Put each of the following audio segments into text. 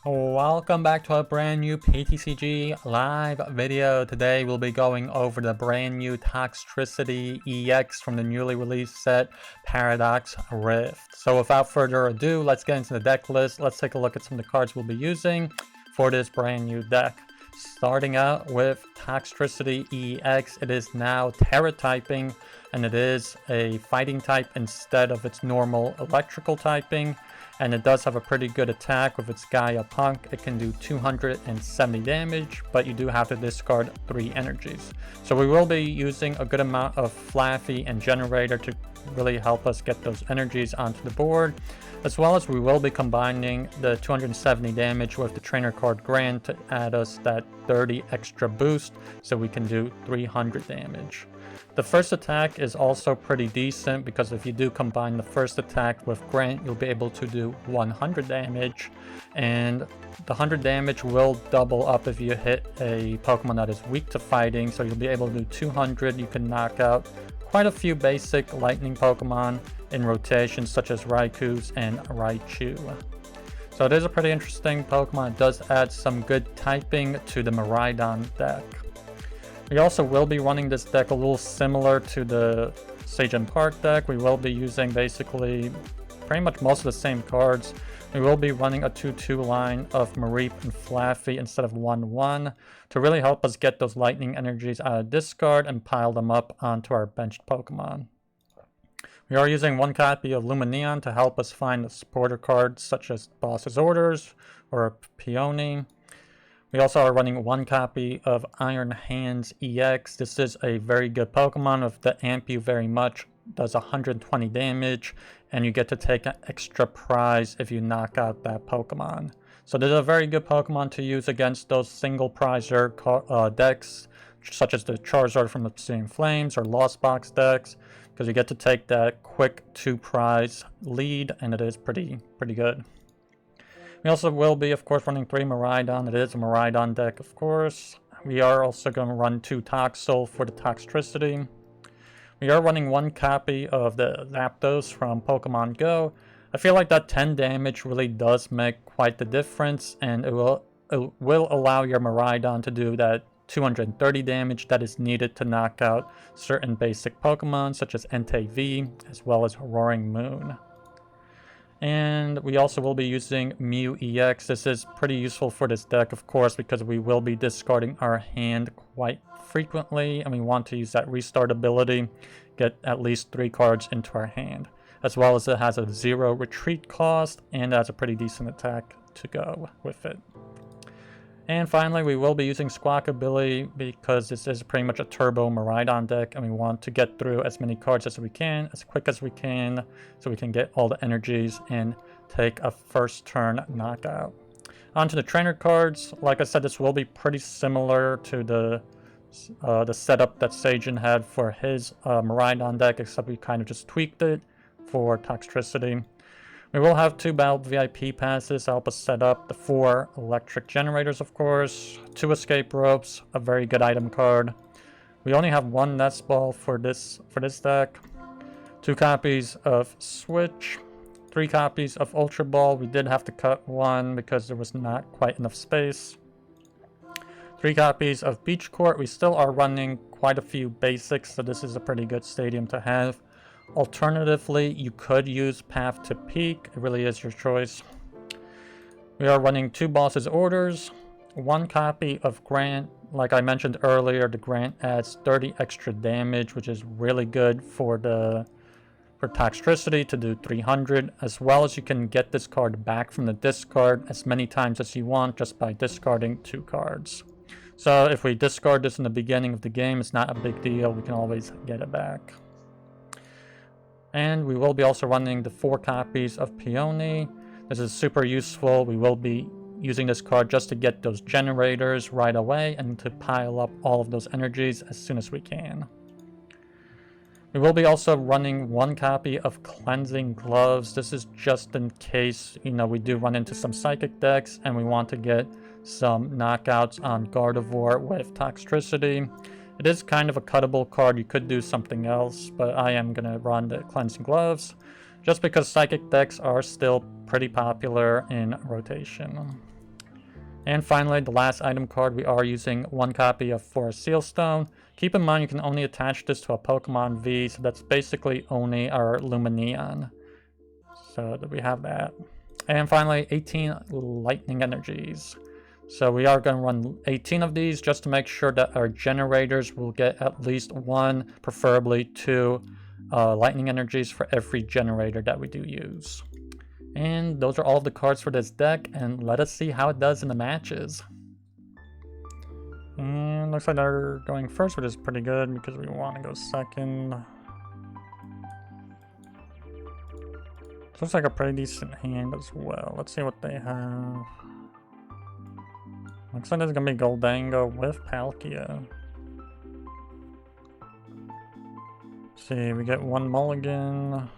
Welcome back to a brand new PTCG live video. Today we'll be going over the brand new Toxtricity EX from the newly released set Paradox Rift. So without further ado, let's get into the deck list. Let's take a look at some of the cards we'll be using for this brand new deck. Starting out with Toxtricity EX, it is now Tera typing and it is a fighting type instead of its normal electrical typing. And it does have a pretty good attack with its Gaia Punk. It can do 270 damage, but you do have to discard 3 energies. So we will be using a good amount of Flaaffy and Generator to really help us get those energies onto the board. As well as we will be combining the 270 damage with the Trainer card Grand to add us that 30 extra boost so we can do 300 damage. The first attack is also pretty decent because if you do combine the first attack with Grant, you'll be able to do 100 damage. And the 100 damage will double up if you hit a Pokemon that is weak to fighting. So you'll be able to do 200. You can knock out quite a few basic lightning Pokemon in rotation such as Raikous and Raichu. So it is a pretty interesting Pokemon. It does add some good typing to the Miraidon deck. We also will be running this deck a little similar to the Sage and Park deck. We will be using basically pretty much most of the same cards. We will be running a 2-2 line of Mareep and Flaaffy instead of 1-1 to really help us get those lightning energies out of discard and pile them up onto our benched Pokemon. We are using 1 copy of Lumineon to help us find the supporter cards such as Boss's Orders or Peony. We also are running 1 copy of Iron Hands EX. This is a very good Pokemon with the Amp You Very Much, does 120 damage, and you get to take an extra prize if you knock out that Pokemon. So this is a very good Pokemon to use against those single prizer decks, such as the Charizard from Obsidian Flames or Lost Box decks, because you get to take that quick 2 prize lead, and it is pretty good. We also will be, of course, running 3 Miraidon. It is a Miraidon deck, of course. We are also going to run 2 Toxel for the Toxtricity. We are running 1 copy of the Zapdos from Pokemon Go. I feel like that 10 damage really does make quite the difference, and it will allow your Miraidon to do that 230 damage that is needed to knock out certain basic Pokemon, such as Entei, as well as Roaring Moon. And we also will be using Mew EX. This is pretty useful for this deck, of course, because we will be discarding our hand quite frequently, and we want to use that restart ability, get at least 3 cards into our hand, as well as it has a 0 retreat cost, and has a pretty decent attack to go with it. And finally, we will be using Squawkabilly because this is pretty much a turbo Miraidon deck, and we want to get through as many cards as we can, as quick as we can, so we can get all the energies and take a first turn knockout. Onto the trainer cards. Like I said, this will be pretty similar to the setup that Sagen had for his Miraidon deck, except we kind of just tweaked it for Toxtricity. We will have 2 Battle VIP passes to help us set up the 4 electric generators, of course, 2 escape ropes, a very good item card. We only have 1 nest ball for this deck, 2 copies of Switch, 3 copies of Ultra Ball. We did have to cut 1 because there was not quite enough space. 3 copies of Beach Court. We still are running quite a few basics, so this is a pretty good stadium to have. Alternatively, you could use Path to Peak. It really is your choice. We are running 2 Boss's Orders, 1 copy of Grant. Like I mentioned earlier, the Grant adds 30 extra damage, which is really good for Toxtricity to do 300, as well as you can get this card back from the discard as many times as you want just by discarding 2 cards. So if we discard this in the beginning of the game, it's not a big deal. We can always get it back. And we will be also running the 4 copies of Peony. This is super useful. We will be using this card just to get those generators right away and to pile up all of those energies as soon as we can. We will be also running 1 copy of Cleansing Gloves. This is just in case, we do run into some Psychic decks and we want to get some knockouts on Gardevoir with Toxtricity. It is kind of a cuttable card. You could do something else, but I am going to run the Cleansing Gloves just because Psychic decks are still pretty popular in rotation. And finally, the last item card, we are using 1 copy of Forest Sealstone. Keep in mind you can only attach this to a Pokemon V, so that's basically only our Lumineon. So we have that. And finally, 18 Lightning Energies. So we are going to run 18 of these just to make sure that our generators will get at least 1, preferably 2 Lightning Energies for every generator that we do use. And those are all the cards for this deck, and let us see how it does in the matches. And looks like they're going first, which is pretty good because we want to go second. This looks like a pretty decent hand as well. Let's see what they have. Looks like there's gonna be Goldango with Palkia. Let's see, we get 1 mulligan.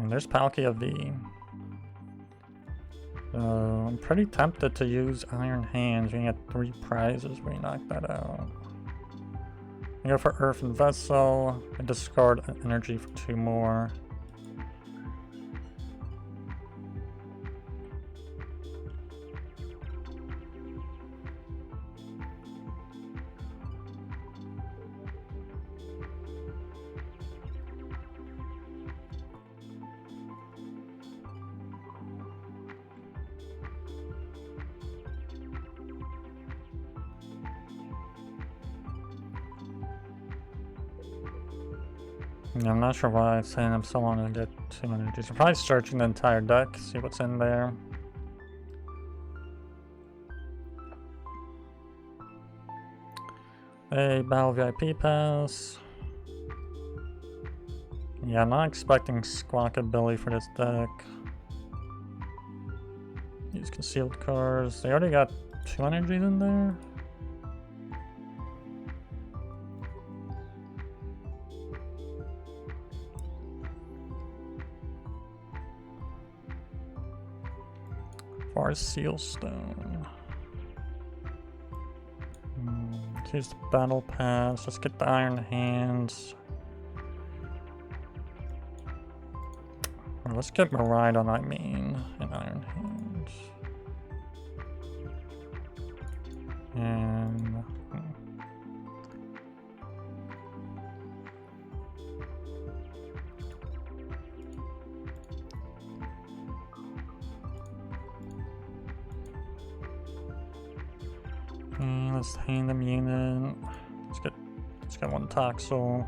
And there's Palkia V. So I'm pretty tempted to use Iron Hands. We can get 3 prizes when we knock that out. I go for Earthen Vessel. I discard energy for 2 more. Yeah, I'm not sure why it's saying I'm so long to get 2 energies. I'm probably searching the entire deck, see what's in there. A Battle VIP Pass. Yeah, I'm not expecting Squawkabilly for this deck. Use concealed cards. They already got 2 energies in there. Forest Sealstone. Let's use the Battle Pass. Let's get the Iron Hands. Or let's get Miraidon, I mean, and Iron Hands. And let's hand them unit. Let's get 1 Toxel.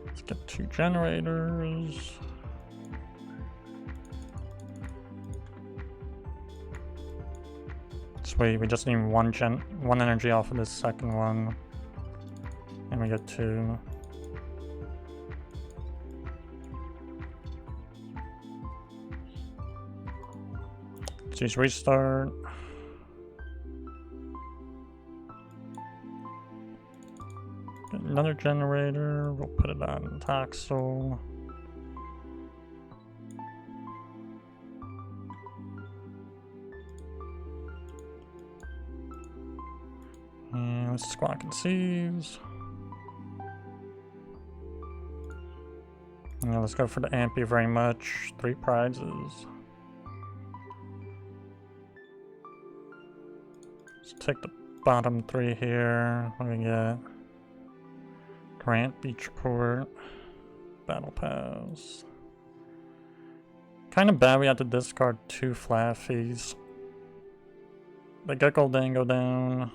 Let's get 2 generators. Sweet, we just need one energy off of this second one. And we get 2. Let's use restart. Get another generator, we'll put it on Toxel. And let's Squawk and Seize. Now let's go for the Ampy very much. 3 prizes. Let's take the bottom 3 here. What do we get? Grant Beachport. Battle Pass. Kind of bad we had to discard 2 Flaaffies. They get Goldango down.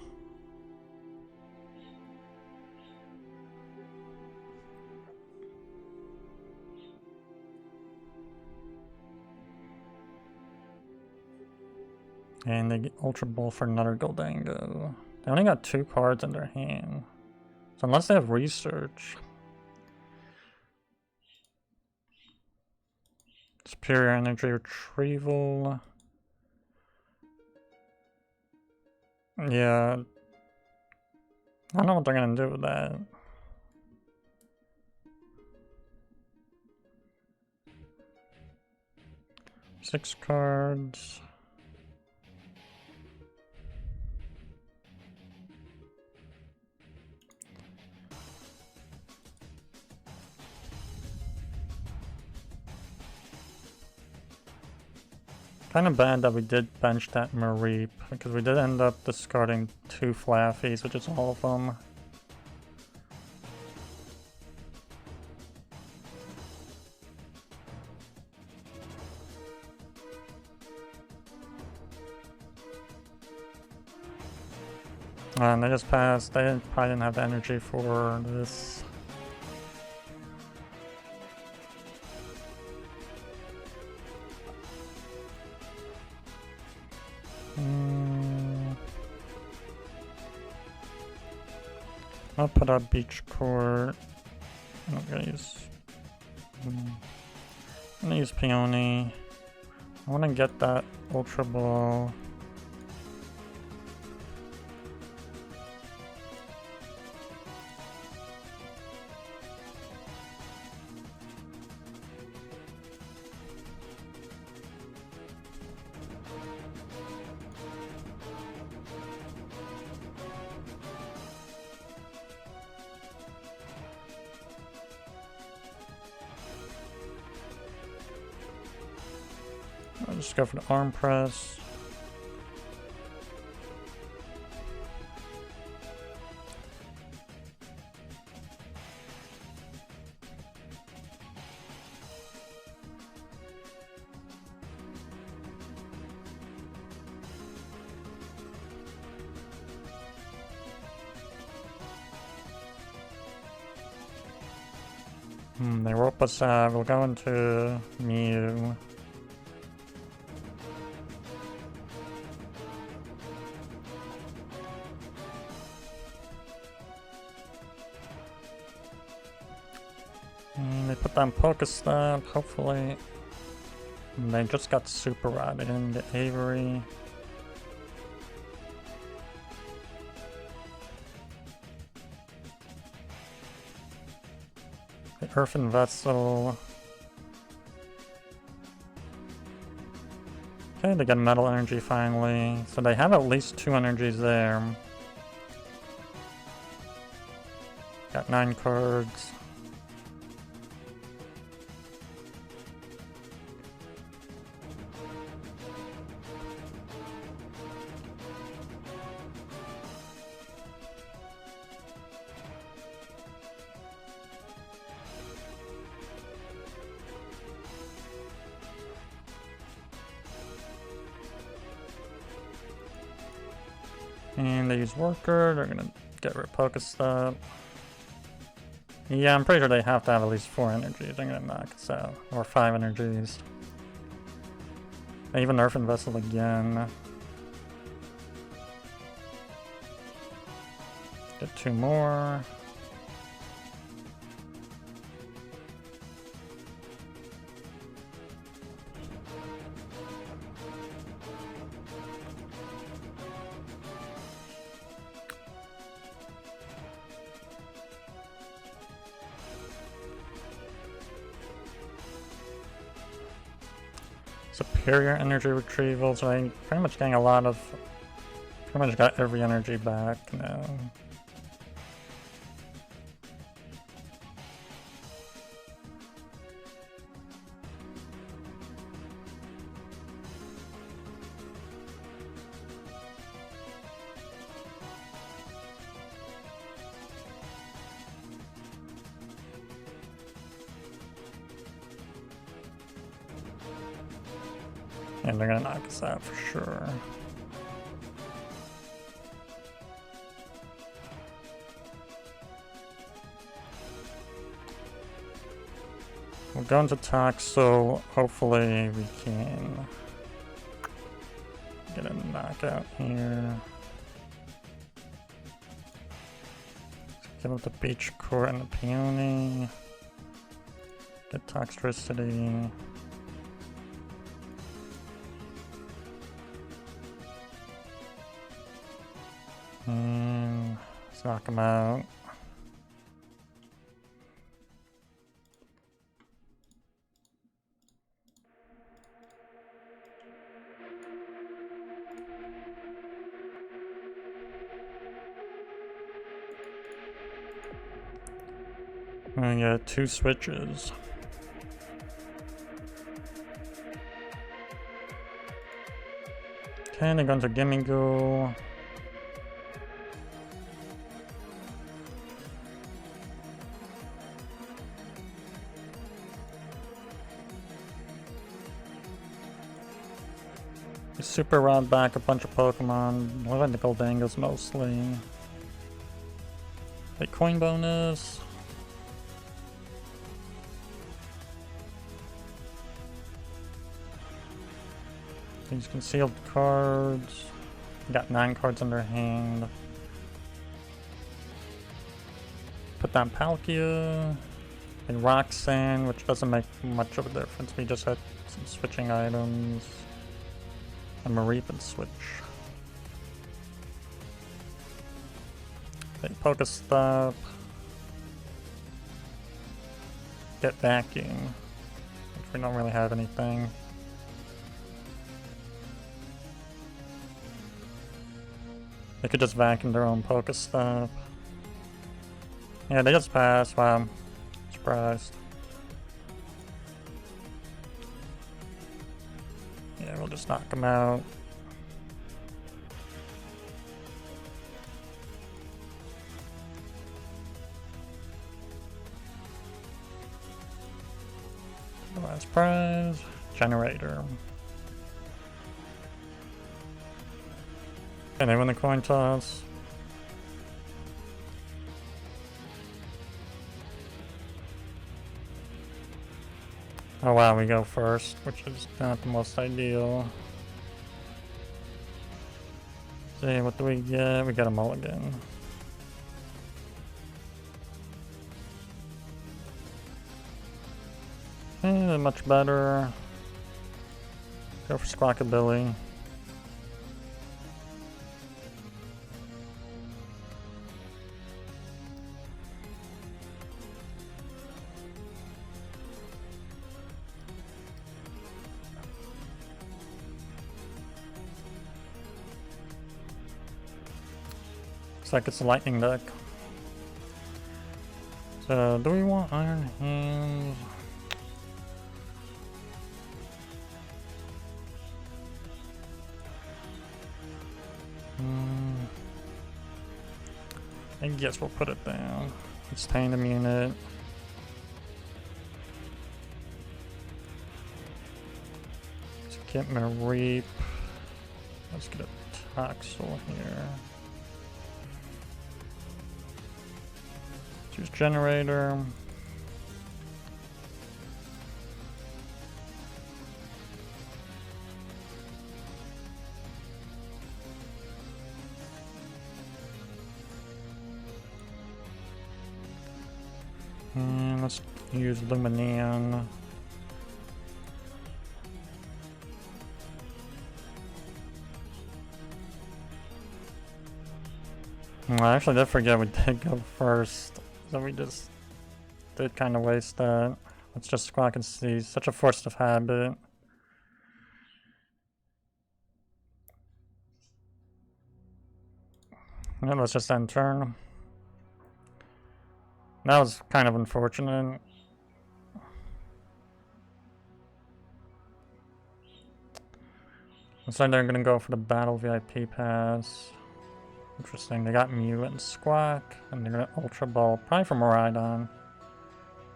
And they get Ultra Ball for another Goldango. They only got 2 cards in their hand. So unless they have Research. Superior Energy Retrieval. Yeah. I don't know what they're gonna do with that. 6 cards. Kind of bad that we did bench that Mareep, because we did end up discarding 2 Flaaffys, which is all of them. And they just passed. They probably didn't have the energy for this. I'll put out Beach Court. I'm gonna use Peony. I wanna get that Ultra Ball. I'll just go for the arm press. They rope us out. We'll go into Mew. They put down Pokestop, hopefully. And they just got Super Rotted into Avery. The Earthen Vessel. Okay, they got Metal Energy finally. So they have at least 2 energies there. Got 9 cards. And they use Worker, they're gonna get rid of Pokestop. Yeah, I'm pretty sure they have to have at least 4 energies. They're gonna knock us out. Or 5 energies. They even Earthen Vessel again. Get 2 more. Superior energy retrieval, so I'm pretty much getting a lot of... pretty much got every energy back now. And they're gonna knock us out for sure. We're going to Toxel. Hopefully we can get a knockout here. Give up the Beach Court and the Peony. Get Toxtricity. And let's knock him out. I got 2 switches. Okay, they're going to Gimingo. Super Rod back a bunch of Pokemon, Identical Dangles mostly. A coin bonus. These concealed cards. Got 9 cards in their hand. Put down Palkia. And Roxanne, which doesn't make much of a difference. We just had some switching items. And Mareep and switch. Okay, Pokestop. Get vacuum. Which we don't really have anything. They could just vacuum their own Pokestop. Yeah, they just passed. Wow. Surprised. Yeah, we'll just knock them out. The last prize, generator. And they win the coin toss. Oh wow, we go first, which is not the most ideal. See, what do we get? We got a mulligan. Much better. Go for Squawkabilly. Looks like it's a lightning deck. So, do we want Iron Hands? I guess we'll put it down. It's Tandem Unit. Let's get Mareep. Let's get a Toxel here. Choose Generator. And let's use Lumineon. Well, I actually did forget we did go first. So we just did kind of waste that. Let's just Squawk and see. Such a force of habit. Yeah, let's just end turn. That was kind of unfortunate. Looks like they're gonna go for the Battle VIP pass. Interesting, they got Mew and Squawk, and they're gonna Ultra Ball, probably for Miraidon.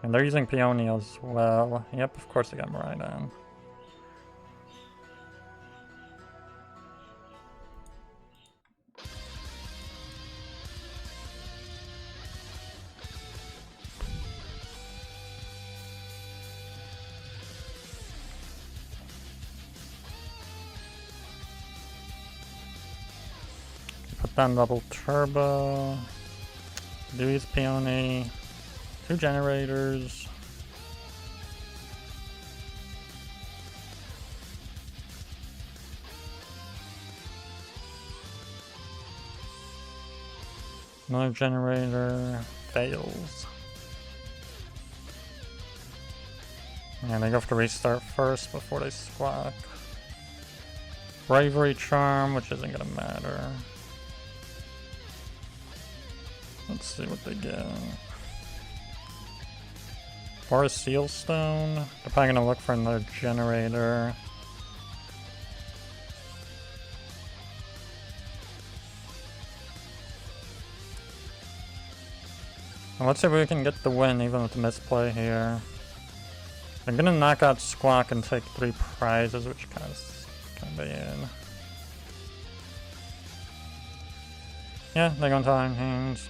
And they're using Peony as well. Yep, of course they got Miraidon. Put down double turbo. Dewey's Peony. 2 generators. Another generator. Fails. And they go for the restart first before they Squawk. Bravery Charm, which isn't gonna matter. Let's see what they get. Forest Sealstone. They're probably gonna look for another generator. Well, let's see if we can get the win even with the misplay here. I'm gonna knock out Squawk and take 3 prizes, which kind of bad. Yeah, they're going to Iron Hands.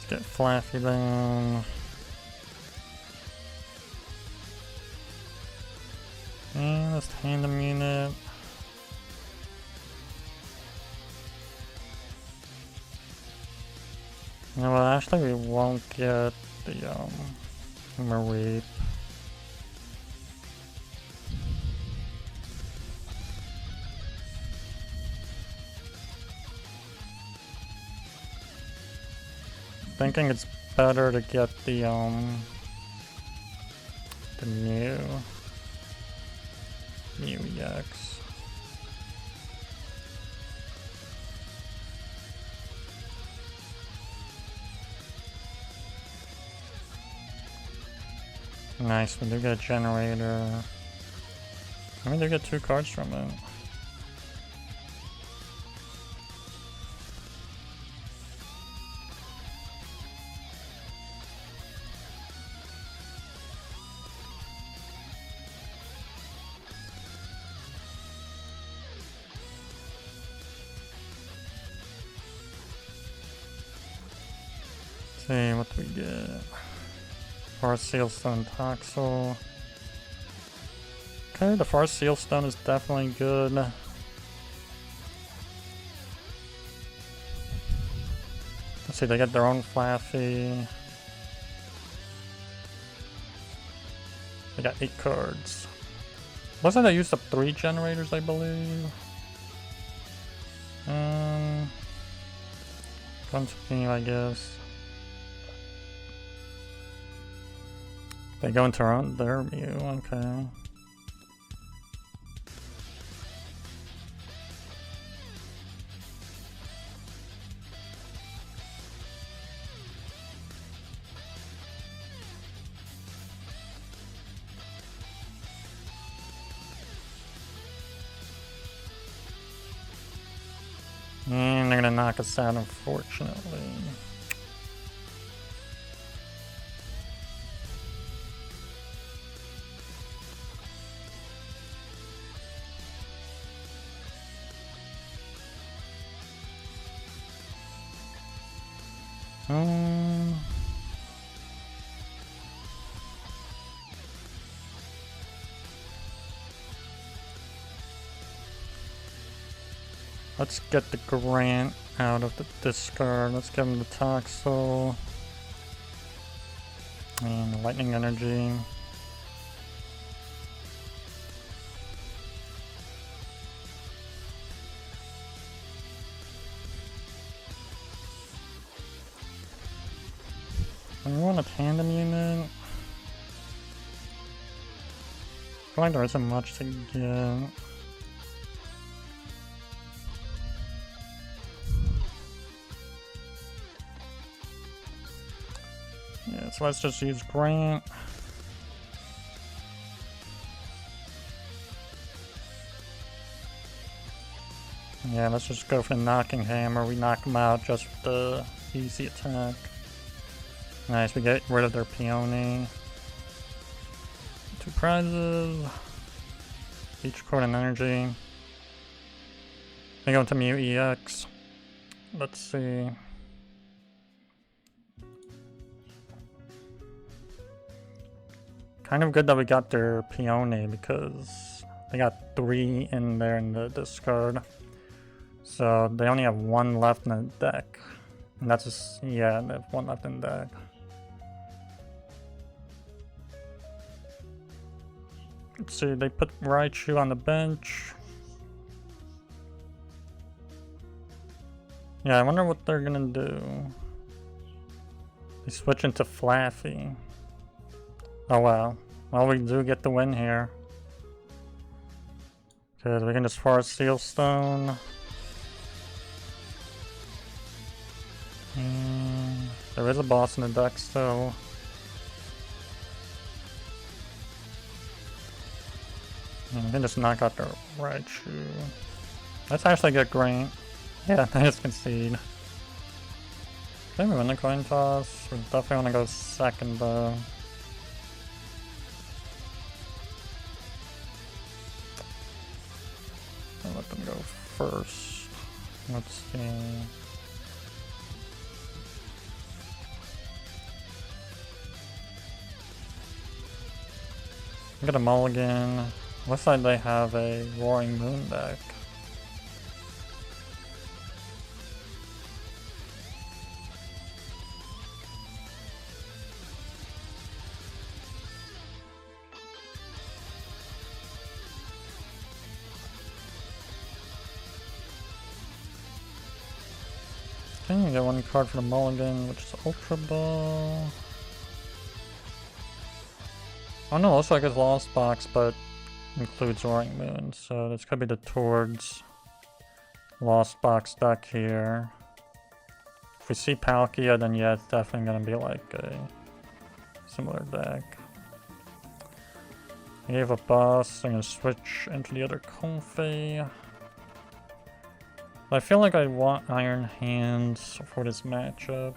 Let's get Flaaffy down. And let's tandem unit. No, well, actually, we won't get the Mareep. Thinking it's better to get the new EX. Nice, we do get a generator. I mean, they get 2 cards from it. Let's see, what do we get? Forest Sealstone, Toxel. Okay, the Forest Sealstone is definitely good. Let's see, they get their own Flaaffy. They got 8 cards. Looks like they used up 3 generators, I believe. Continue, I guess. They go into their view, okay. And they're gonna knock us out, unfortunately. Let's get the Grant out of the discard. Let's give him the Toxel. And the Lightning Energy. We want a tandem unit. I feel like there isn't much to get. Yeah, so let's just use Grant. Yeah, let's just go for the Knocking Hammer. We knock them out just with the easy attack. Nice, we get rid of their Peony. 2 prizes. Each card and energy. They go into Mew EX. Let's see. Kind of good that we got their Peony because they got 3 in there in the discard. So they only have 1 left in the deck. And that's just, yeah, they have 1 left in the deck. Let's see, they put Raichu on the bench. Yeah, I wonder what they're gonna do. We switch into Flaaffy. Oh wow. Well, we do get the win here. Because we can just force Seal Stone. And there is a boss in the deck still. And we can just knock out the Raichu. Let's actually get great. Yeah, I just concede. I think we win the coin toss. We definitely want to go second though. I'll let them go first. Let's see. Get a mulligan. Looks like they have a Roaring Moon deck. Okay, we get one card for the mulligan, which is Ultra Ball. Oh no, looks like it's Lost Box, but includes Roaring Moon, so this could be the towards Lost Box deck here. If we see Palkia, then yeah, it's definitely gonna be like a similar deck. I gave a boss, I'm gonna switch into the other Comfey. I feel like I want Iron Hands for this matchup.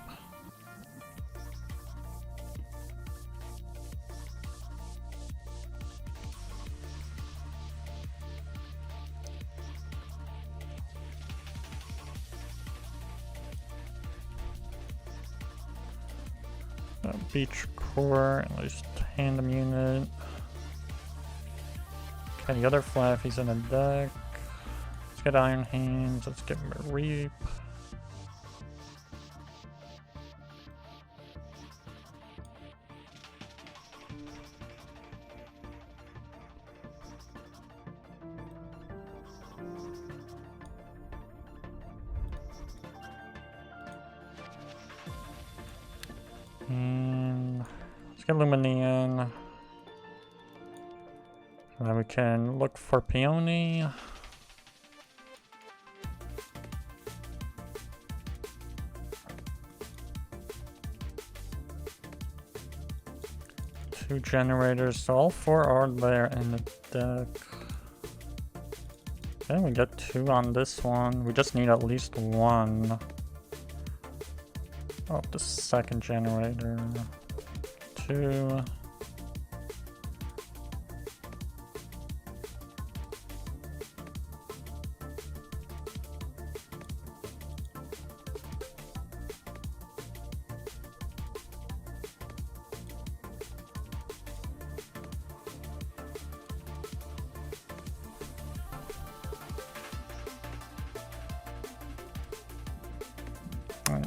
Beach Core, at least tandem unit. Okay, the other Flaaffy's in the deck. Let's get Iron Hands, let's get Mareep. And let's get Lumineon. And then we can look for Peony. Two generators, so all four are there in the deck. Okay, we get two on this one. We just need at least one of the second generator. Two.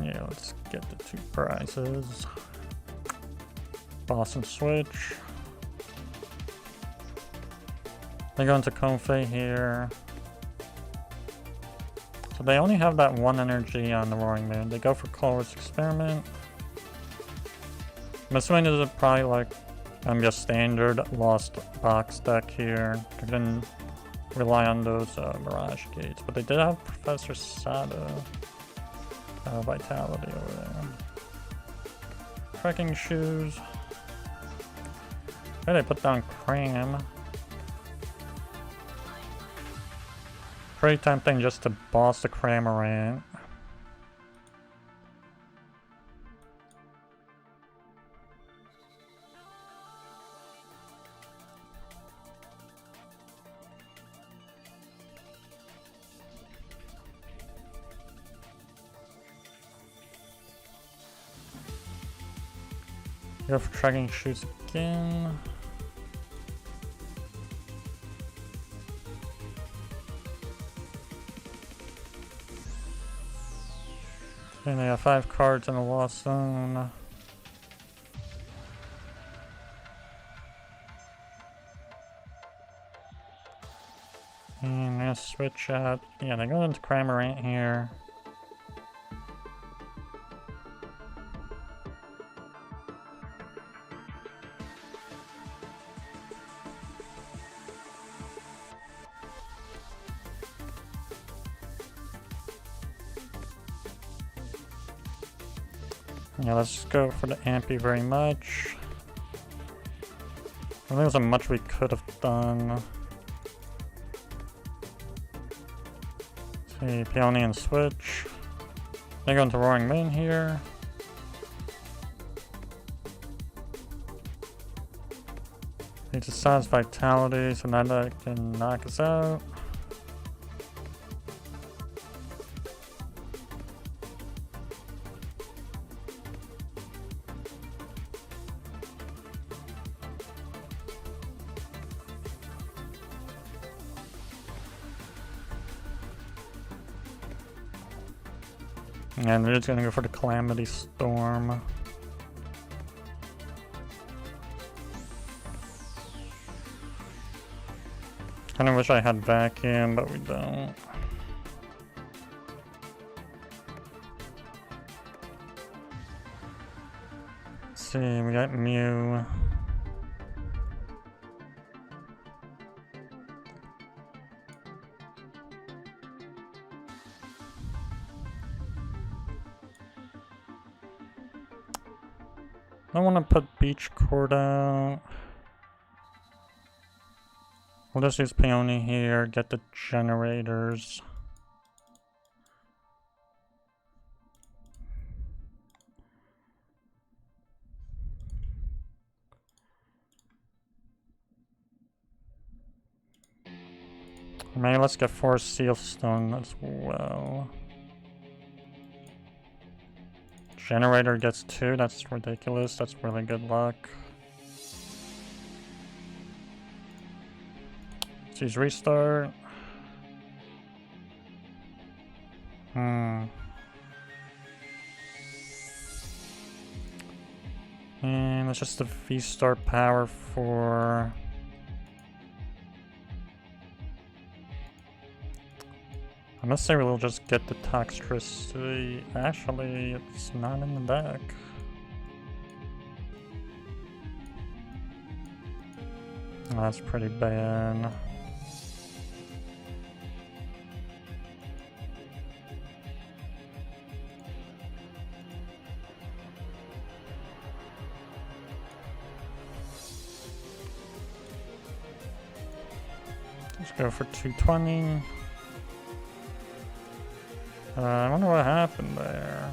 Yeah, let's get the two prizes. Boss and switch. They go into Comfey here. So they only have that one energy on the Roaring Moon. They go for Colorless Experiment. I'm assuming this is probably like a standard Lost Box deck here. They didn't rely on those Mirage Gates, but they did have Professor Sada. Vitality over there. Trekking shoes. Okay, they put down Cram. Pretty tempting just to boss the Cramorant. Go for Trekking shoes again. And they have 5 cards in the Lost Zone. And they'll switch out. Yeah, they go into Cramorant here. Yeah, let's go for the Ampy very much. I think there's a much we could have done. Let's see, Peony and Switch. They go into Roaring Moon here. He decides Vitality, so now that can knock us out. And we're just gonna go for the Calamity Storm. Kinda wish I had Vacuum, but we don't. Let's see, we got Mew. I don't want to put Beach Court out. We'll just use Peony here, get the generators. Maybe let's get 4 Seal Stone as well. Generator gets 2, that's ridiculous, that's really good luck. Let's use Restart. And it's just the V-Star power for... I must say we'll just get the Toxtricity. Actually, it's not in the deck. Oh, that's pretty bad. Let's go for 220. I wonder what happened there.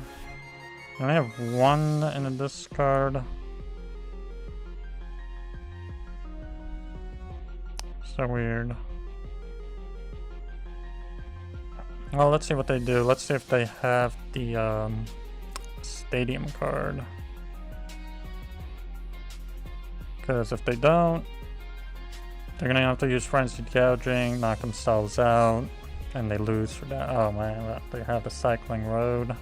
I only have 1 in the discard. So weird. Well, let's see what they do. Let's see if they have the stadium card. Because if they don't, they're gonna have to use Frenzied Gouging, knock themselves out. And they lose for that. Oh man, they have the Cycling Road.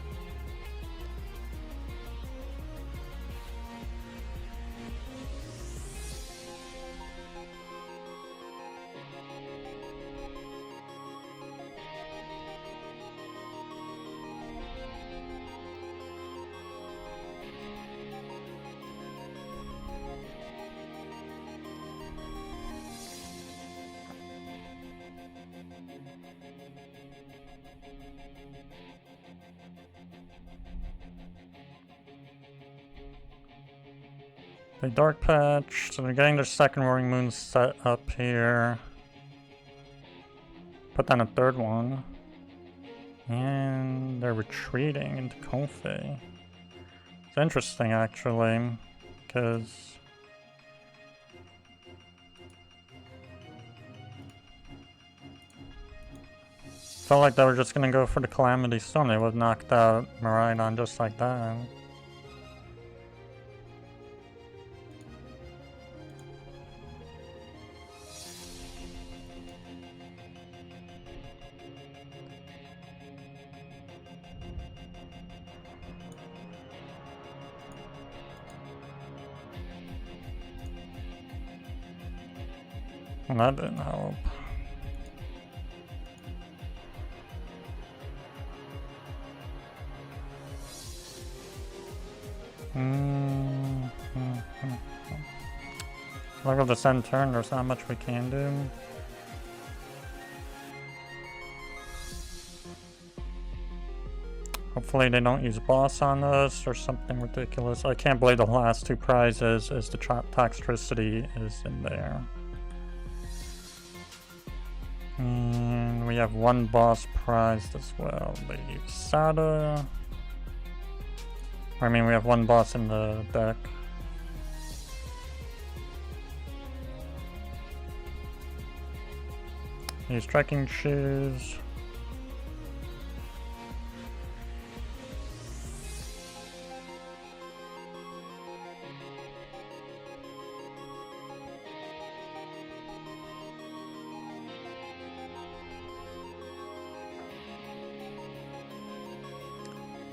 They Dark Patch, so they're getting their second Roaring Moon set up here. Put down a third one. And they're retreating into Comfey. It's interesting actually, because felt like they were just gonna go for the Calamity Stone. They would have knocked out Miraidon just like that. Well, that didn't help. Like with the send turn, there's not much we can do. Hopefully they don't use boss on us or something ridiculous. I can't believe the last 2 prizes is the Toxtricity is in there. And we have 1 boss prize as well. The Sada. I mean, we have 1 boss in the deck. Use trekking shoes.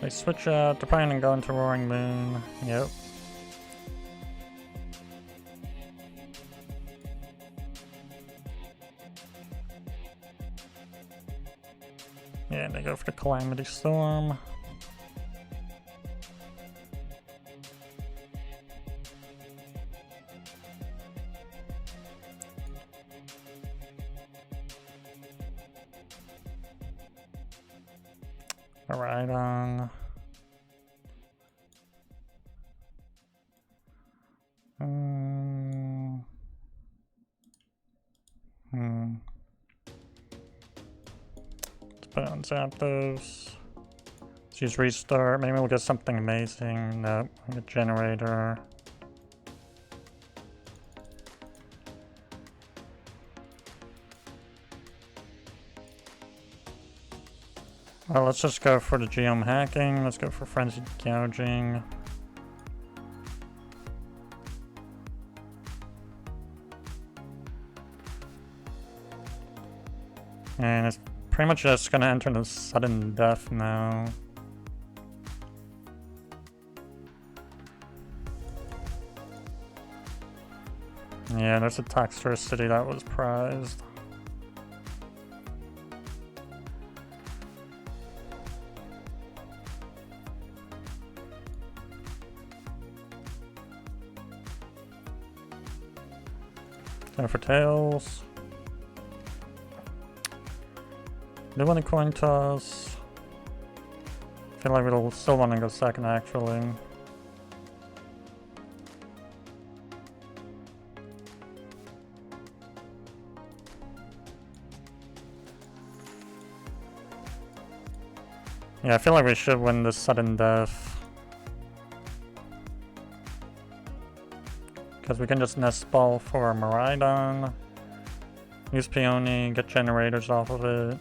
They switch out, they're probably gonna go into Roaring Moon. Yep. Yeah, they go for the Calamity Storm. Miraidon. Let's put on Zapdos. Let's use Restart. Maybe we'll get something amazing. Nope. A Generator. Well, let's just go for the Geom Hacking. Let's go for Frenzied Gouging. And it's pretty much just gonna enter the sudden death now. Yeah, there's a Toxtricity that was prized. Go for Tails. Do want a coin toss. Feel like we'll still want to go second actually. Yeah, I feel like we should win this sudden death. Because we can just nest ball for Miraidon. Use Peony, get generators off of it.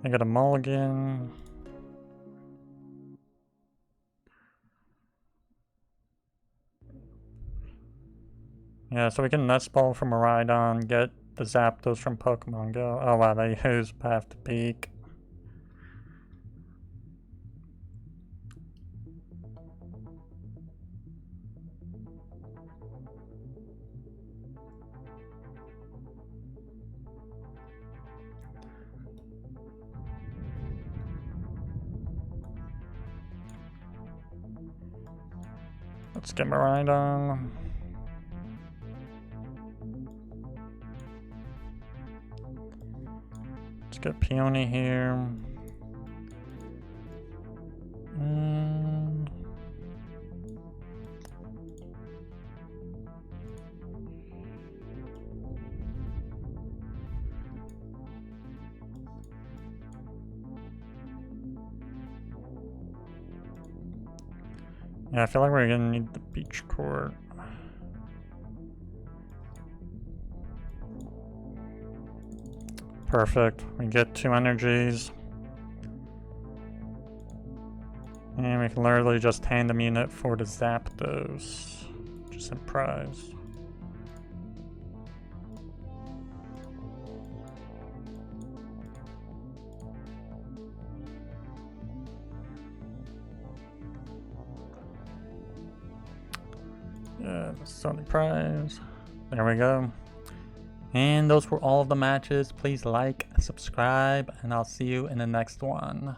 I got a mulligan. Yeah, so we can nest ball from Miraidon, get the Zapdos from Pokemon Go. Oh wow, they use Path to Peak. Let's get Miraidon. Let's get Peony here. Yeah, I feel like we're gonna need the beach court. Perfect. We get 2 energies. And we can literally just hand them unit for the Zapdos. Just a prize. Yeah, that's the only prize. There we go. And those were all of the matches. Please like, subscribe, and I'll see you in the next one.